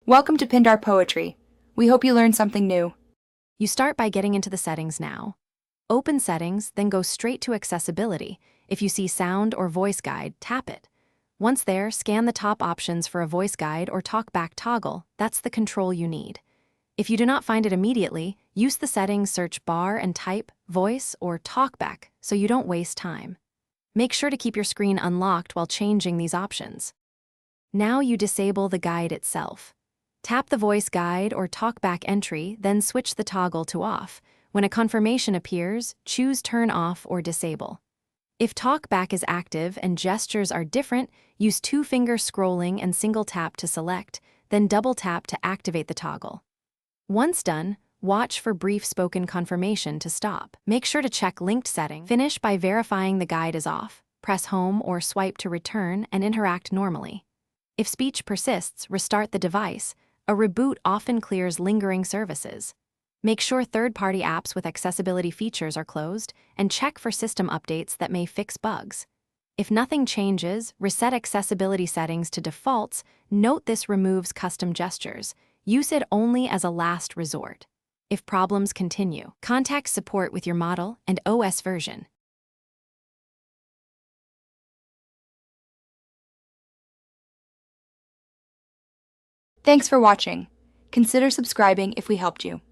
Welcome to Pindar Poetry. We hope you learned something new. You start by getting into the settings now. Open Settings, then go straight to Accessibility. If you see Sound or Voice Guide, tap it. Once there, scan the top options for a voice guide or talkback toggle. That's the control you need. If you do not find it immediately, use the settings search bar and type voice or talkback so you don't waste time. Make sure to keep your screen unlocked while changing these options. Now you disable the guide itself. Tap the voice guide or talkback entry, then switch the toggle to off. When a confirmation appears, choose turn off or disable. If talkback is active and gestures are different, use two-finger scrolling and single tap to select, then double tap to activate the toggle. Once done, watch for brief spoken confirmation to stop. Make sure to check linked setting. Finish by verifying the guide is off. Press home or swipe to return and interact normally. If speech persists, restart the device. A reboot often clears lingering services. Make sure third-party apps with accessibility features are closed and check for system updates that may fix bugs. If nothing changes, reset accessibility settings to defaults. Note this removes custom gestures. Use it only as a last resort. If problems continue, contact support with your model and OS version. Thanks for watching. Consider subscribing if we helped you.